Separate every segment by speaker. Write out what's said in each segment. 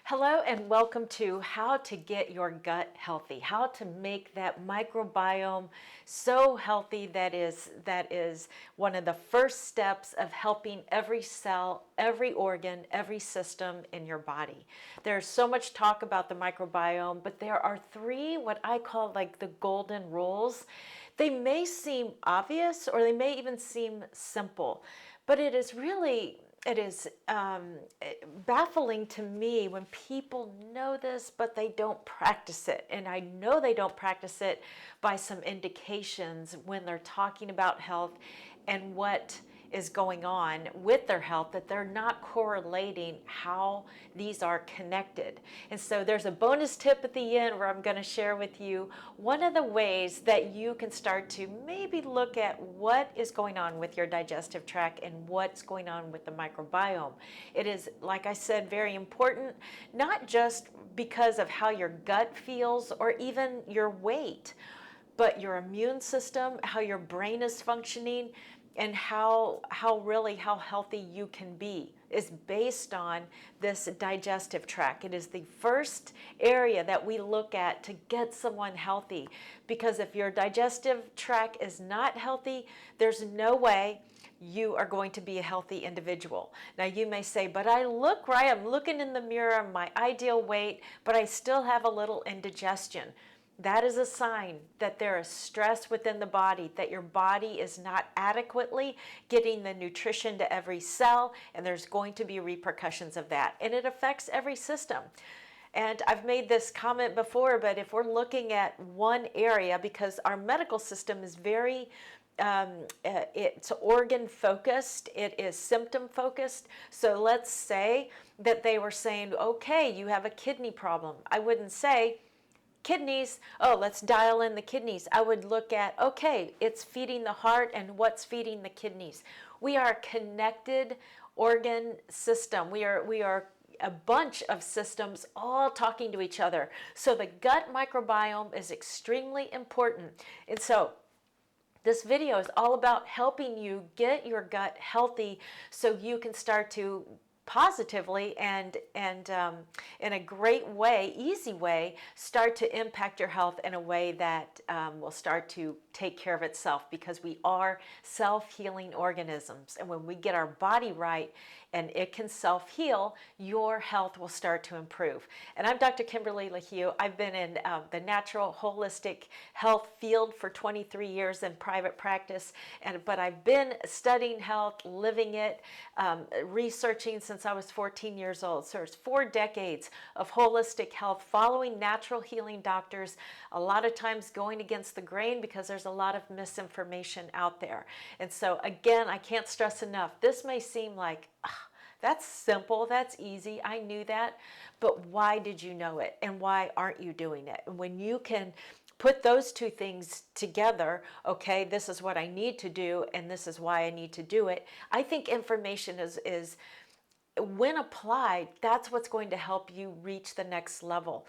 Speaker 1: Hello and welcome to how to get your gut healthy, how to make that microbiome so healthy that is one of the first steps of helping every cell, every organ, every system in your body. There's so much talk about the microbiome, but there are three what I call like the golden rules. They may seem obvious or they may even seem simple, but it is baffling to me when people know this, but they don't practice it. And I know they don't practice it by some indications when they're talking about health and what is going on with their health, that they're not correlating how these are connected. And so there's a bonus tip at the end where I'm going to share with you one of the ways that you can start to maybe look at what is going on with your digestive tract and what's going on with the microbiome. It is, like I said, very important, not just because of how your gut feels or even your weight, but your immune system, how your brain is functioning, and how healthy you can be is based on this digestive tract. It is the first area that we look at to get someone healthy, because if your digestive tract is not healthy, there's no way you are going to be a healthy individual. Now you may say, but I look right, I'm looking in the mirror, I'm my ideal weight, but I still have a little indigestion. That is a sign that there is stress within the body, that your body is not adequately getting the nutrition to every cell, and there's going to be repercussions of that. And it affects every system. And I've made this comment before, but if we're looking at one area, because our medical system is very it's organ focused, it is symptom focused. So let's say that they were saying, okay, you have a kidney problem. I wouldn't say, kidneys, oh, let's dial in the kidneys. I would look at, okay, it's feeding the heart, and what's feeding the kidneys. We are a connected organ system. We are a bunch of systems all talking to each other. So the gut microbiome is extremely important. And so this video is all about helping you get your gut healthy so you can start to positively and in a great way, easy way, start to impact your health in a way that will start to take care of itself, because we are self-healing organisms. And when we get our body right and it can self-heal, your health will start to improve. And I'm Dr. Kimberly LaHue. I've been in the natural holistic health field for 23 years in private practice, but I've been studying health, living it, researching since I was 14 years old. So it's 4 decades of holistic health, following natural healing doctors, a lot of times going against the grain because there's a lot of misinformation out there. And so again, I can't stress enough, this may seem like, that's simple, that's easy, I knew that, but why did you know it? And why aren't you doing it? And when you can put those two things together, okay, this is what I need to do and this is why I need to do it, I think information is when applied, that's what's going to help you reach the next level.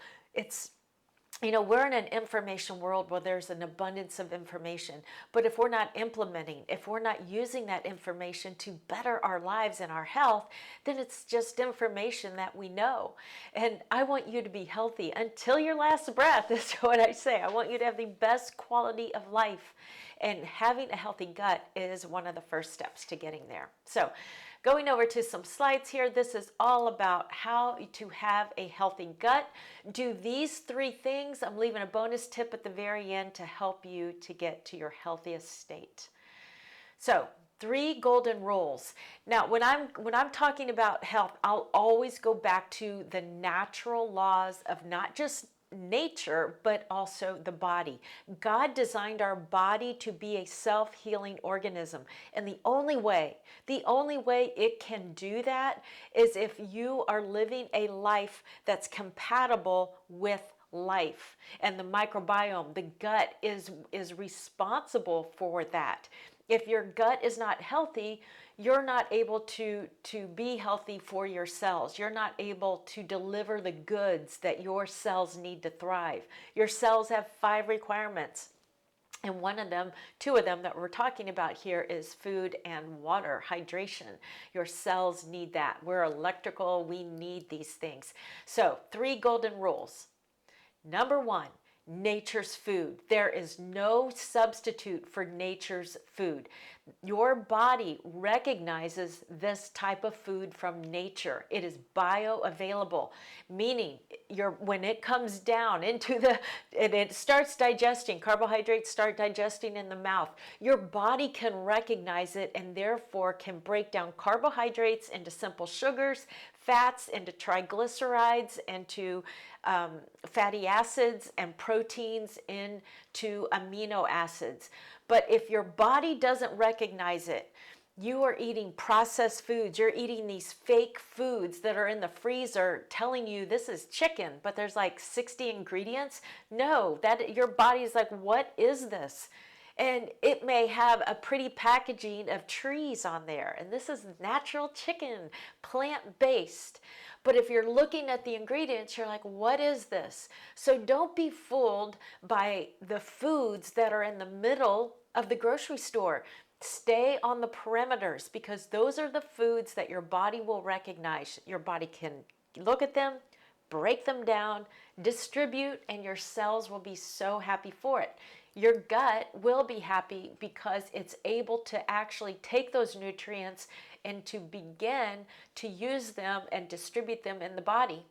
Speaker 1: We're in an information world where there's an abundance of information, but if we're not implementing, if we're not using that information to better our lives and our health, then it's just information that we know. And I want you to be healthy until your last breath, is what I say. I want you to have the best quality of life, and having a healthy gut is one of the first steps to getting there. So, going over to some slides here, this is all about how to have a healthy gut. Do these 3 things. I'm leaving a bonus tip at the very end to help you to get to your healthiest state. So, 3 golden rules. Now, when I'm talking about health, I'll always go back to the natural laws of not just nature, but also the body. God designed our body to be a self-healing organism. And the only way it can do that is if you are living a life that's compatible with life. And the microbiome, the gut is responsible for that. If your gut is not healthy, you're not able to be healthy for your cells. You're not able to deliver the goods that your cells need to thrive. Your cells have 5 requirements. And one of them, two of them that we're talking about here is food and water, hydration. Your cells need that. We're electrical, we need these things. So, 3 golden rules. Number 1, nature's food. There is no substitute for nature's food. Your body recognizes this type of food from nature. It is bioavailable, meaning when it comes down into and it starts digesting, carbohydrates start digesting in the mouth, your body can recognize it and therefore can break down carbohydrates into simple sugars, fats into triglycerides, into fatty acids, and proteins into amino acids. But if your body doesn't recognize it, you are eating processed foods. You're eating these fake foods that are in the freezer telling you this is chicken, but there's like 60 ingredients. No, that your body is like, what is this? And it may have a pretty packaging of trees on there. And this is natural chicken, plant-based. But if you're looking at the ingredients, you're like, what is this? So don't be fooled by the foods that are in the middle of the grocery store. Stay on the perimeters, because those are the foods that your body will recognize. Your body can look at them, break them down, distribute, and your cells will be so happy for it. Your gut will be happy because it's able to actually take those nutrients and to begin to use them and distribute them in the body.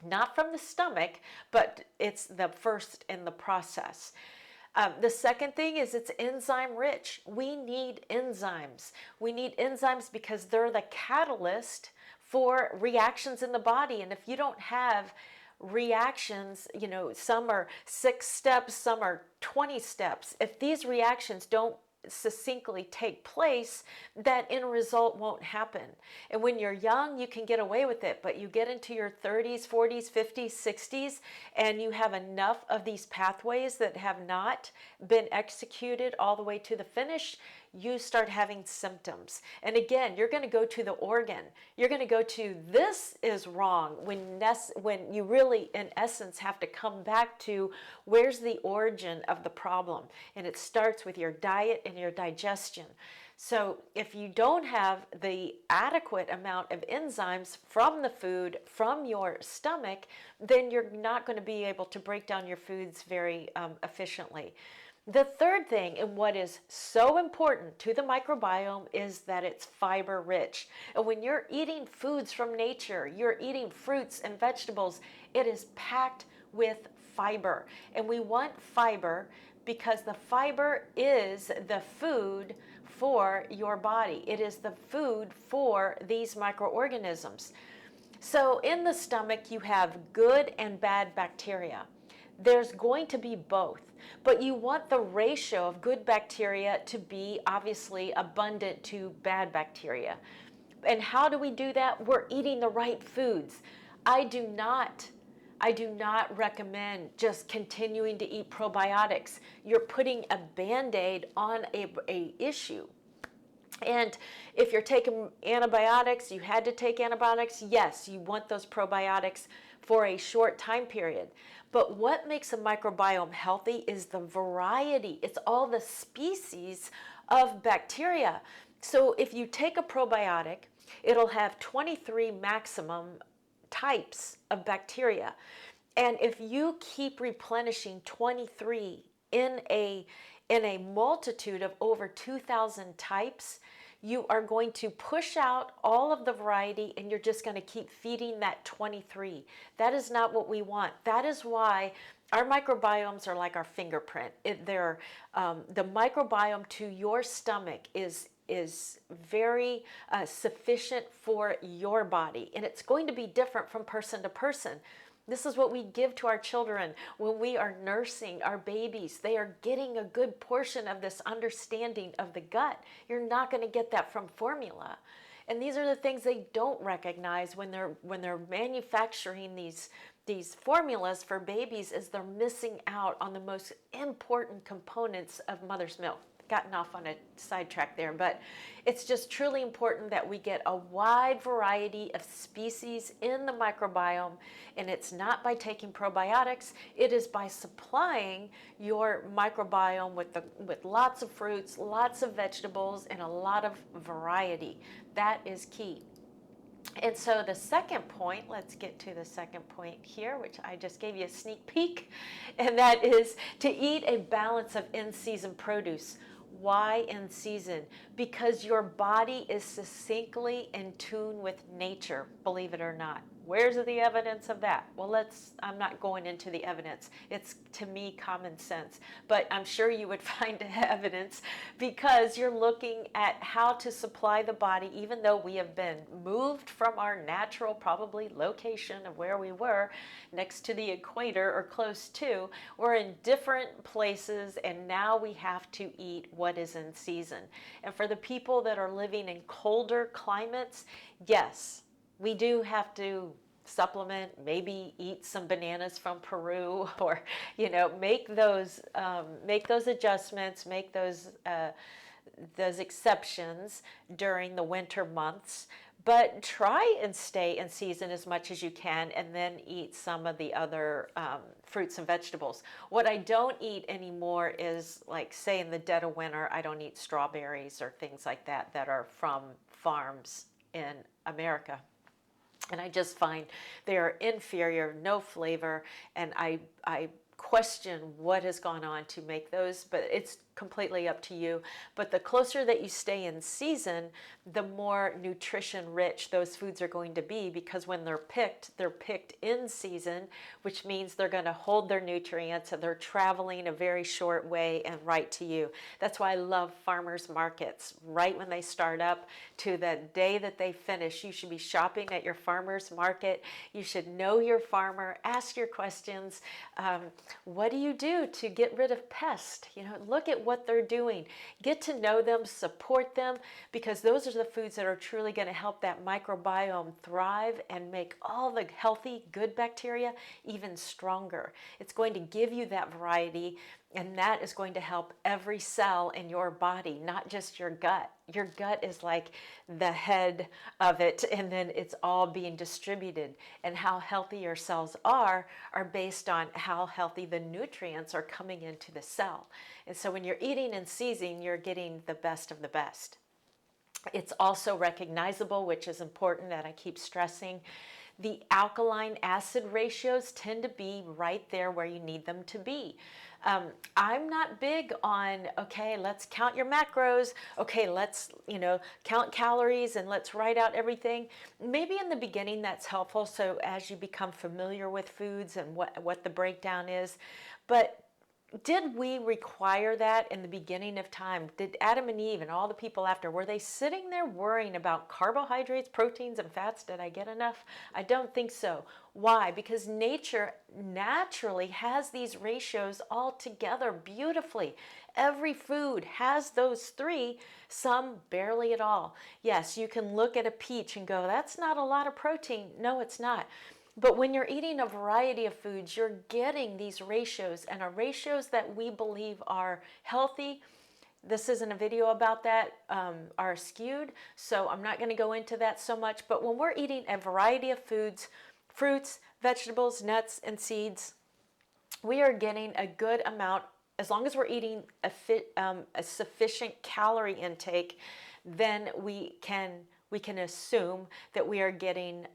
Speaker 1: Not from the stomach, but it's the first in the process. The second thing is it's enzyme rich. We need enzymes. We need enzymes because they're the catalyst for reactions in the body. And if you don't have reactions, some are 6 steps, some are 20 steps. If these reactions don't succinctly take place, that end result won't happen. And when you're young, you can get away with it, but you get into your 30s, 40s, 50s, 60s, and you have enough of these pathways that have not been executed all the way to the finish, you start having symptoms. And again, you're going to go to the organ. You're going to go to, this is wrong, when you really, in essence, have to come back to where's the origin of the problem. And it starts with your diet and your digestion. So if you don't have the adequate amount of enzymes from the food, from your stomach, then you're not going to be able to break down your foods very efficiently. The third thing, and what is so important to the microbiome, is that it's fiber rich. And when you're eating foods from nature, you're eating fruits and vegetables, it is packed with fiber. And we want fiber because the fiber is the food for your body. It is the food for these microorganisms. So in the stomach, you have good and bad bacteria. There's going to be both, but you want the ratio of good bacteria to be obviously abundant to bad bacteria. And how do we do that? We're eating the right foods. I do not recommend just continuing to eat probiotics. You're putting a Band-Aid on a issue. And if you're taking antibiotics, you had to take antibiotics, yes, you want those probiotics for a short time period. But what makes a microbiome healthy is the variety. It's all the species of bacteria. So if you take a probiotic, it'll have 23 maximum types of bacteria. And if you keep replenishing 23 in a multitude of over 2,000 types, you are going to push out all of the variety and you're just going to keep feeding that 23. That is not what we want. That is why our microbiomes are like our fingerprint. The microbiome to your stomach is very sufficient for your body, and it's going to be different from person to person. This is what we give to our children when we are nursing our babies. They are getting a good portion of this understanding of the gut. You're not going to get that from formula. And these are the things they don't recognize when they're manufacturing these formulas for babies, is they're missing out on the most important components of mother's milk. gotten off on a sidetrack there, but it's just truly important that we get a wide variety of species in the microbiome, and it's not by taking probiotics, it is by supplying your microbiome with lots of fruits, lots of vegetables, and a lot of variety. That is key. And so the second point, let's get to the second point here, which I just gave you a sneak peek, and that is to eat a balance of in-season produce. Why in season? Because your body is succinctly in tune with nature, believe it or not. Where's the evidence of that? Well, I'm not going into the evidence. It's, to me, common sense. But I'm sure you would find evidence because you're looking at how to supply the body, even though we have been moved from our natural, probably, location of where we were, next to the equator or close to. We're in different places, and now we have to eat what is in season. And for the people that are living in colder climates, yes, we do have to supplement, maybe eat some bananas from Peru, or make those adjustments, make those exceptions during the winter months. But try and stay in season as much as you can, and then eat some of the other fruits and vegetables. What I don't eat anymore is, like, say in the dead of winter, I don't eat strawberries or things like that are from farms in America. And I just find they are inferior, no flavor, and I question what has gone on to make those, but it's completely up to you. But the closer that you stay in season, the more nutrition rich those foods are going to be, because when they're picked in season, which means they're going to hold their nutrients and they're traveling a very short way and right to you. That's why I love farmers markets. Right when they start up to the day that they finish, you should be shopping at your farmers market. You should know your farmer, ask your questions. What do you do to get rid of pests? Look at what they're doing. Get to know them, support them, because those are the foods that are truly going to help that microbiome thrive and make all the healthy, good bacteria even stronger. It's going to give you that variety, and that is going to help every cell in your body, not just your gut. Your gut is like the head of it, and then it's all being distributed. And how healthy your cells are based on how healthy the nutrients are coming into the cell. And so when you're eating in season, you're getting the best of the best. It's also recognizable, which is important that I keep stressing. The alkaline acid ratios tend to be right there where you need them to be. I'm not big on, okay, let's count your macros. Okay, let's, count calories and let's write out everything. Maybe in the beginning that's helpful, so as you become familiar with foods and what the breakdown is. But did we require that in the beginning of time? Did Adam and Eve and all the people after, were they sitting there worrying about carbohydrates, proteins, and fats? Did I get enough? I don't think so. Why? Because nature naturally has these ratios all together beautifully. Every food has those three, some barely at all. Yes, you can look at a peach and go, that's not a lot of protein. No, it's not. But when you're eating a variety of foods, you're getting these ratios, and are ratios that we believe are healthy. This isn't a video about that, are skewed, so I'm not going to go into that so much. But when we're eating a variety of foods, fruits, vegetables, nuts, and seeds, we are getting a good amount. As long as we're eating a sufficient calorie intake, then we can assume that we are getting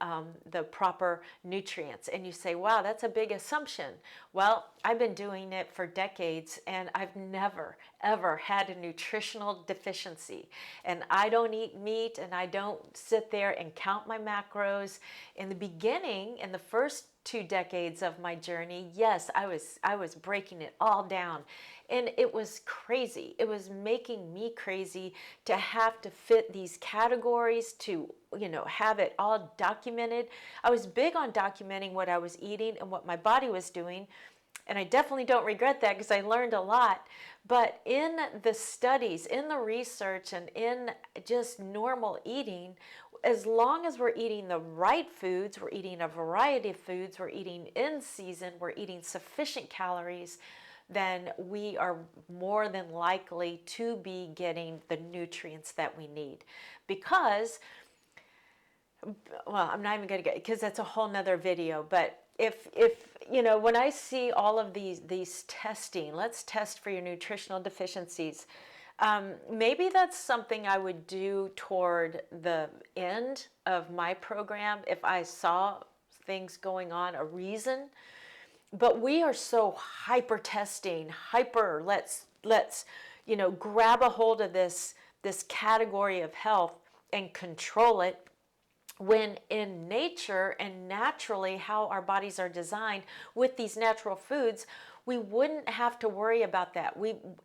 Speaker 1: the proper nutrients. And you say, wow, that's a big assumption. Well, I've been doing it for decades, and I've never, ever had a nutritional deficiency. And I don't eat meat, and I don't sit there and count my macros. In the beginning, in the first 2 decades of my journey, yes, I was breaking it all down. And it was crazy. It was making me crazy to have to fit these categories, to, have it all documented. I was big on documenting what I was eating and what my body was doing. And I definitely don't regret that, because I learned a lot. But in the studies, in the research, and in just normal eating, as long as we're eating the right foods, we're eating a variety of foods, we're eating in season, we're eating sufficient calories, then we are more than likely to be getting the nutrients that we need. Because, well, I'm not even going to get, because that's a whole nother video, but if when I see all of these testing, let's test for your nutritional deficiencies, maybe that's something I would do toward the end of my program if I saw things going on, a reason. But we are so hyper testing, let's grab a hold of this category of health and control it, when in nature and naturally how our bodies are designed with these natural foods, we wouldn't have to worry about that.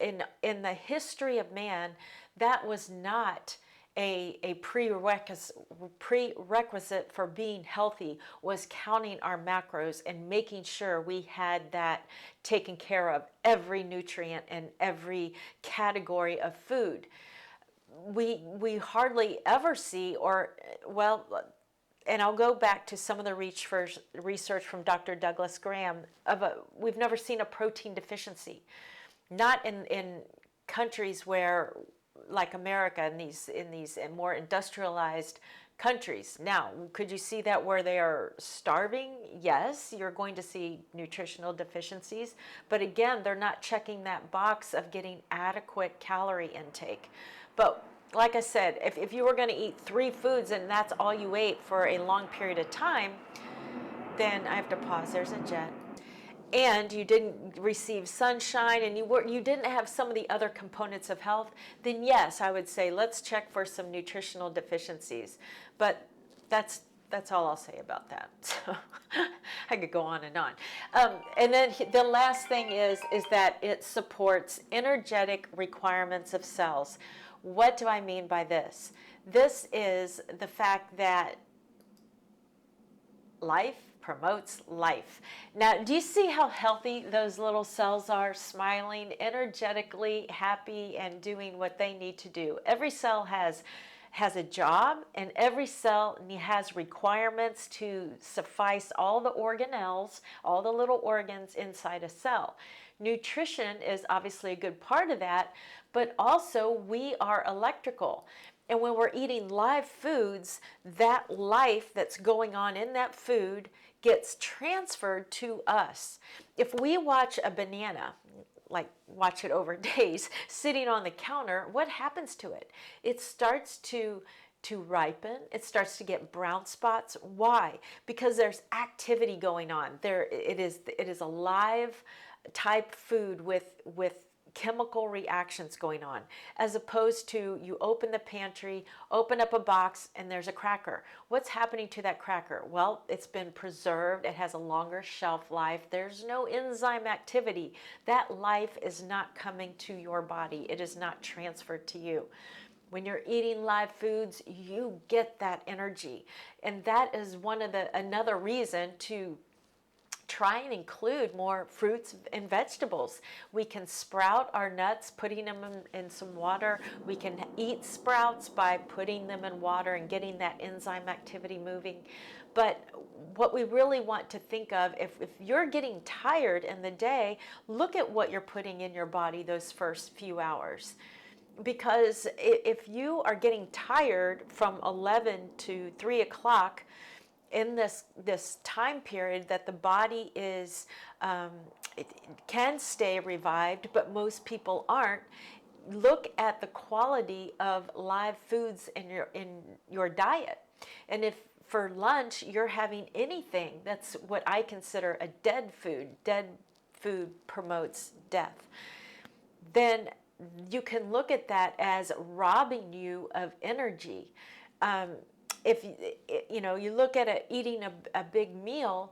Speaker 1: In the history of man, that was not a prerequisite for being healthy, was counting our macros and making sure we had that taken care of, every nutrient and every category of food. We hardly ever see, and I'll go back to some of the research from Dr. Douglas Graham, we've never seen a protein deficiency. Not in countries where, like America, in these more industrialized countries. Now, could you see that where they are starving? Yes, you're going to see nutritional deficiencies. But again, they're not checking that box of getting adequate calorie intake. But like I said, if you were going to eat 3 foods and that's all you ate for a long period of time, then I have to pause. There's a jet. And you didn't receive sunshine, and you didn't have some of the other components of health, then yes, I would say let's check for some nutritional deficiencies. But that's all I'll say about that. So I could go on and on. And then the last thing is that it supports energetic requirements of cells. What do I mean by this? This is the fact that life promotes life. Now, do you see how healthy those little cells are, smiling, energetically happy, and doing what they need to do? Every cell has a job, and every cell has requirements to suffice all the organelles, all the little organs inside a cell. Nutrition is obviously a good part of that, but also we are electrical. And when we're eating live foods, that life that's going on in that food gets transferred to us. If we watch a banana, like watch it over days, sitting on the counter, what happens to it? It starts to ripen. It starts to get brown spots. Why? Because there's activity going on. It is a live type food with chemical reactions going on, as opposed to you open the pantry, open up a box, and there's a cracker. What's happening to that cracker? Well, it's been preserved. It has a longer shelf life. There's no enzyme activity. That life is not coming to your body. It is not transferred to you. When you're eating live foods, you get that energy. And that is another reason to try and include more fruits and vegetables. We can sprout our nuts, putting them in some water. We can eat sprouts by putting them in water and getting that enzyme activity moving. But what we really want to think of, if you're getting tired in the day, look at what you're putting in your body those first few hours. Because if you are getting tired from 11 to 3 o'clock, in this time period that the body is, it can stay revived, but most people aren't, look at the quality of live foods in your diet. And if for lunch you're having anything, that's what I consider a dead food. Dead food promotes death. Then you can look at that as robbing you of energy. If you look at eating a big meal,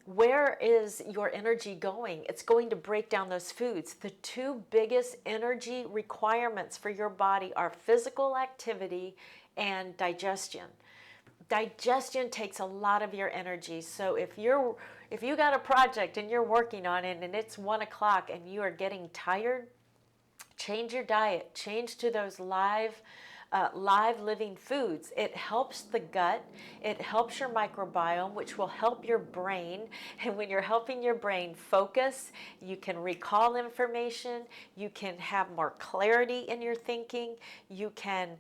Speaker 1: where is your energy going? It's going to break down those foods. The 2 biggest energy requirements for your body are physical activity and digestion. Digestion takes a lot of your energy. So if you got a project and you're working on it and it's 1 o'clock and you are getting tired, change your diet. Change to those live live living foods. It helps the gut, it helps your microbiome, which will help your brain. And when you're helping your brain focus, you can recall information, you can have more clarity in your thinking, you can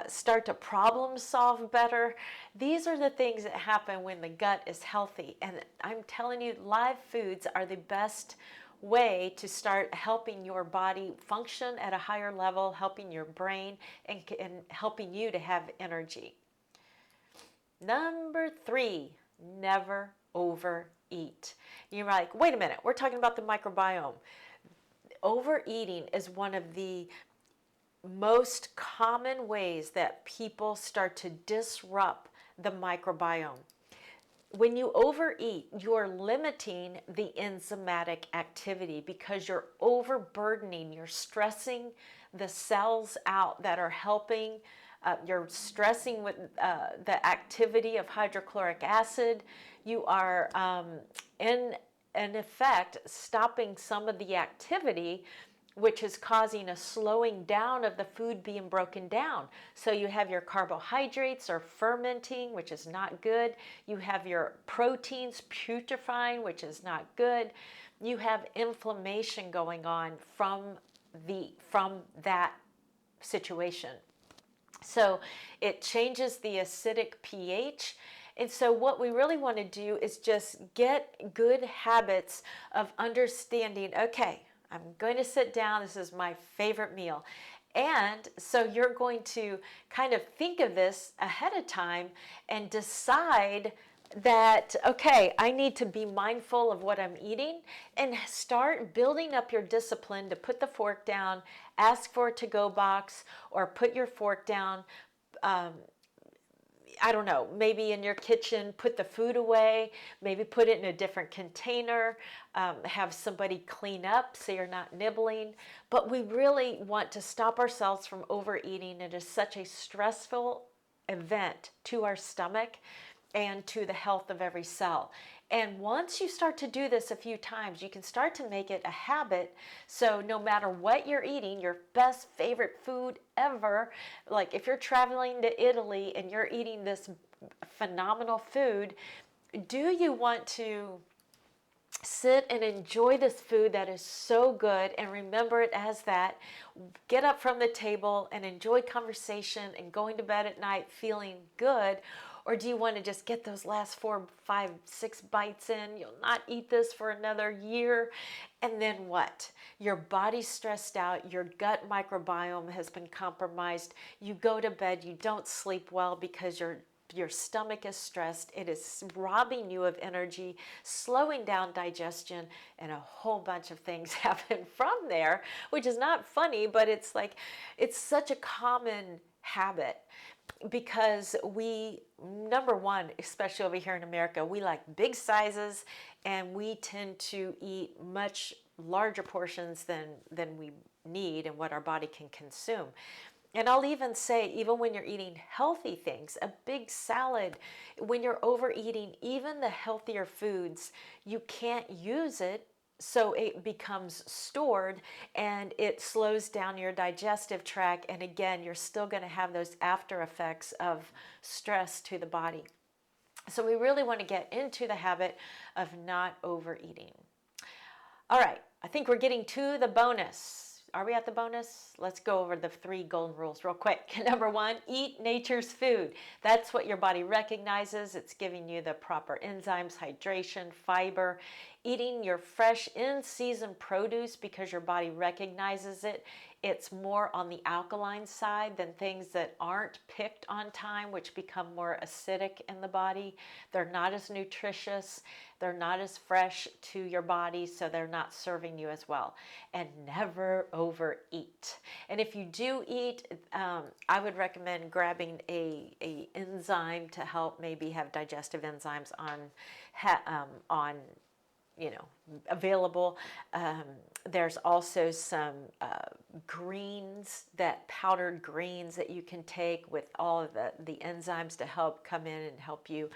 Speaker 1: start to problem solve better. These are the things that happen when the gut is healthy. And I'm telling you, live foods are the best way to start helping your body function at a higher level, helping your brain, and helping you to have energy. Number 3, never overeat. You're like, wait a minute, we're talking about the microbiome. Overeating is one of the most common ways that people start to disrupt the microbiome. When you overeat, you're limiting the enzymatic activity because you're overburdening, you're stressing the cells out that are helping. You're stressing with the activity of hydrochloric acid. You are, in effect, stopping some of the activity, which is causing a slowing down of the food being broken down. So you have your carbohydrates are fermenting, which is not good. You have your proteins putrefying, which is not good. You have inflammation going on from that situation. So it changes the acidic pH. And so what we really want to do is just get good habits of understanding, okay, I'm going to sit down. This is my favorite meal. And so you're going to kind of think of this ahead of time and decide that, okay, I need to be mindful of what I'm eating, and start building up your discipline to put the fork down, ask for a to-go box, or put your fork down. I don't know, maybe in your kitchen, put the food away, maybe put it in a different container, have somebody clean up so you're not nibbling. But we really want to stop ourselves from overeating. It is such a stressful event to our stomach and to the health of every cell. And once you start to do this a few times, you can start to make it a habit. So no matter what you're eating, your best favorite food ever, like if you're traveling to Italy and you're eating this phenomenal food, do you want to sit and enjoy this food that is so good and remember it as that? Get up from the table and enjoy conversation and going to bed at night feeling good? Or do you want to just get those last 4, 5, 6 bites in? You'll not eat this for another year. And then what? Your body's stressed out. Your gut microbiome has been compromised. You go to bed. You don't sleep well because your stomach is stressed. It is robbing you of energy, slowing down digestion, and a whole bunch of things happen from there, which is not funny, but it's like, it's such a common habit. Because we, number one, especially over here in America, we like big sizes, and we tend to eat much larger portions than we need and what our body can consume. And I'll even say, even when you're eating healthy things, a big salad, when you're overeating, even the healthier foods, you can't use it. So it becomes stored and it slows down your digestive tract. And again, you're still going to have those after effects of stress to the body. So we really want to get into the habit of not overeating. All right, I think we're getting to the bonus. Are we at the bonus? Let's go over the 3 golden rules real quick. Number 1, eat nature's food. That's what your body recognizes. It's giving you the proper enzymes, hydration, fiber. Eating your fresh in-season produce because your body recognizes it. It's more on the alkaline side than things that aren't picked on time, which become more acidic in the body. They're not as nutritious. They're not as fresh to your body, so they're not serving you as well. And never overeat. And if you do eat, I would recommend grabbing a enzyme to help maybe have digestive enzymes on available. There's also some greens, that powdered greens that you can take with all of the enzymes to help come in and help you.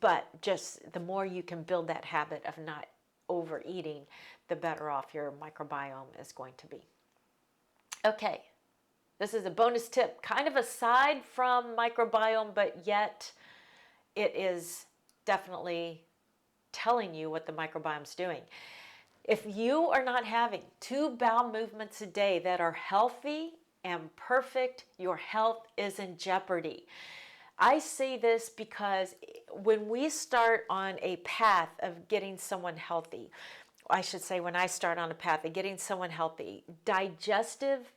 Speaker 1: But just the more you can build that habit of not overeating, the better off your microbiome is going to be. Okay, This is a bonus tip, kind of aside from microbiome, but yet it is definitely telling you what the microbiome's doing. If you are not having 2 bowel movements a day that are healthy and perfect, your health is in jeopardy. I say this because when we start on a path of getting someone healthy, I should say when I start on a path of getting someone healthy, digestive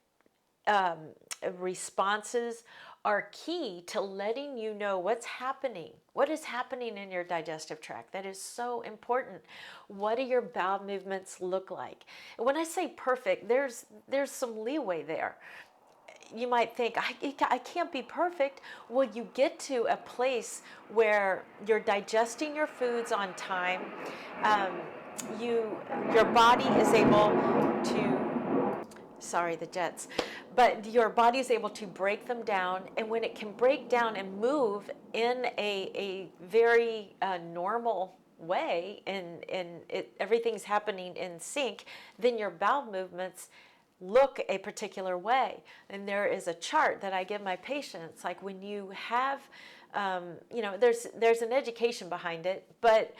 Speaker 1: responses are key to letting you know what's happening. What is happening in your digestive tract? That is so important. What do your bowel movements look like? And when I say perfect, there's some leeway there. You might think, I can't be perfect. Well, you get to a place where you're digesting your foods on time. Um, your body is able to, sorry, the jets, but your body is able to break them down. And when it can break down and move in a very normal way, and everything's happening in sync, then your bowel movements look a particular way. And there is a chart that I give my patients, like when you have, there's an education behind it, but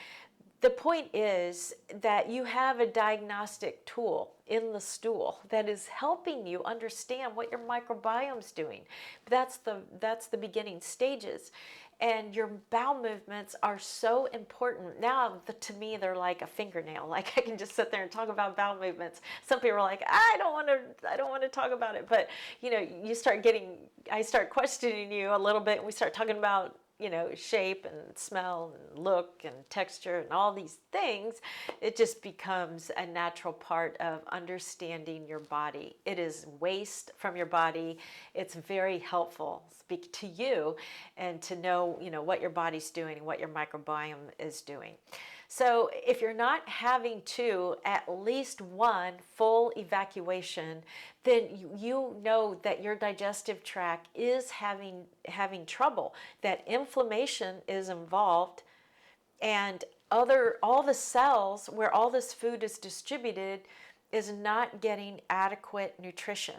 Speaker 1: the point is that you have a diagnostic tool in the stool that is helping you understand what your microbiome's doing. That's the beginning stages. And your bowel movements are so important. Now, to me, they're like a fingernail. Like I can just sit there and talk about bowel movements. Some people are like, I don't want to talk about it. But I start questioning you a little bit, and we start talking about shape and smell and look and texture and all these things. It just becomes a natural part of understanding your body. It is waste from your body. It's very helpful speak to you and to know, what your body's doing and what your microbiome is doing. So if you're not having at least one full evacuation, then you know that your digestive tract is having trouble, that inflammation is involved, and all the cells where all this food is distributed is not getting adequate nutrition.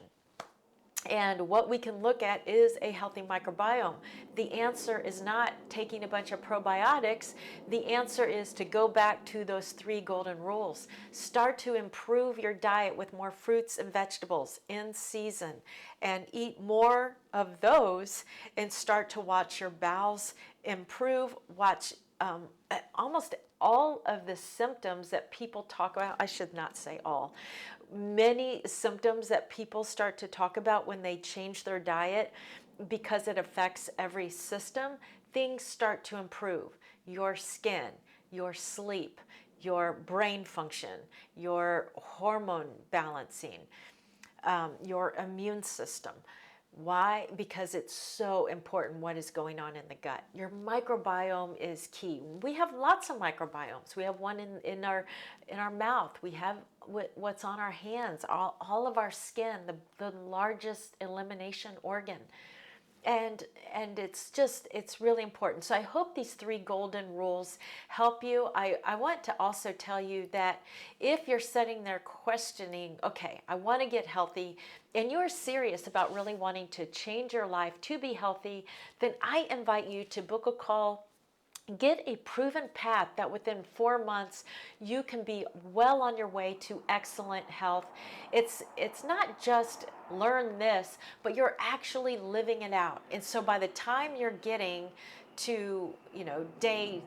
Speaker 1: And what we can look at is a healthy microbiome. The answer is not taking a bunch of probiotics. The answer is to go back to those 3 golden rules. Start to improve your diet with more fruits and vegetables in season, and eat more of those, and start to watch your bowels improve. Watch almost all of the symptoms that people talk about. I should not say all. Many symptoms that people start to talk about when they change their diet, because it affects every system, things start to improve. Your skin, your sleep, your brain function, your hormone balancing, your immune system. Why? Because it's so important what is going on in the gut. Your microbiome is key. We have lots of microbiomes. We have one in our mouth. We have what's on our hands, all of our skin, the largest elimination organ. And it's really important. So I hope these 3 golden rules help you. I want to also tell you that if you're sitting there questioning, okay, I want to get healthy, and you're serious about really wanting to change your life to be healthy, then I invite you to book a call. Get a proven path that within 4 months you can be well on your way to excellent health. It's not just learn this, but you're actually living it out. And so by the time you're getting to, day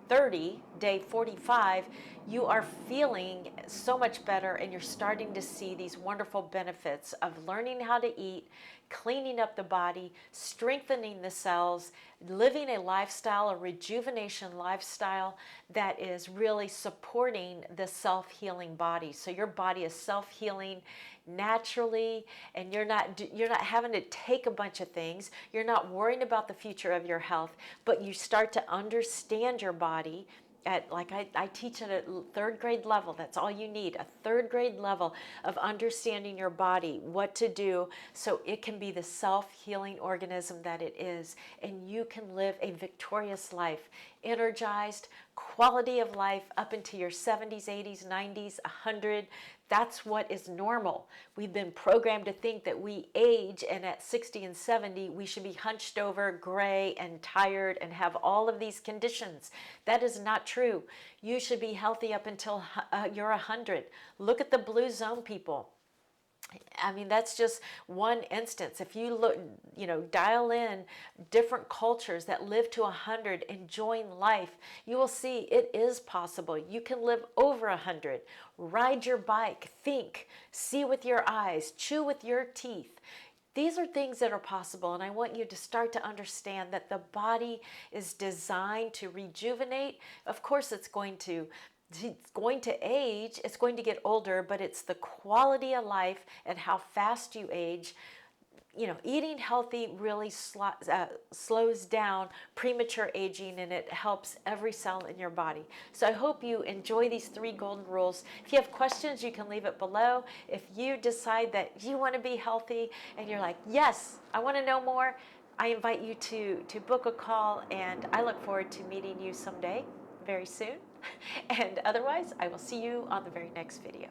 Speaker 1: 30, day 45, you are feeling so much better, and you're starting to see these wonderful benefits of learning how to eat, cleaning up the body, strengthening the cells, living a lifestyle, a rejuvenation lifestyle that is really supporting the self-healing body. So your body is self-healing naturally, and you're not having to take a bunch of things. You're not worrying about the future of your health, but you start to understand your body at, like I teach at a 3rd grade level. That's all you need, a 3rd grade level of understanding your body, what to do so it can be the self-healing organism that it is, and you can live a victorious life energized, quality of life up into your 70s, 80s, 90s, 100. That's what is normal. We've been programmed to think that we age, and at 60 and 70, we should be hunched over, gray, and tired, and have all of these conditions. That is not true. You should be healthy up until you're 100. Look at the blue zone people. I mean, that's just one instance. If you look, dial in different cultures that live to 100, enjoying life, you will see it is possible. You can live over 100. Ride your bike, think, see with your eyes, chew with your teeth. These are things that are possible, and I want you to start to understand that the body is designed to rejuvenate. Of course, it's going to age, it's going to get older, but it's the quality of life and how fast you age. Eating healthy really slows down premature aging, and it helps every cell in your body. So I hope you enjoy these 3 golden rules. If you have questions, you can leave it below. If you decide that you want to be healthy and you're like, yes, I want to know more, I invite you to book a call, and I look forward to meeting you someday, very soon. And otherwise, I will see you on the very next video.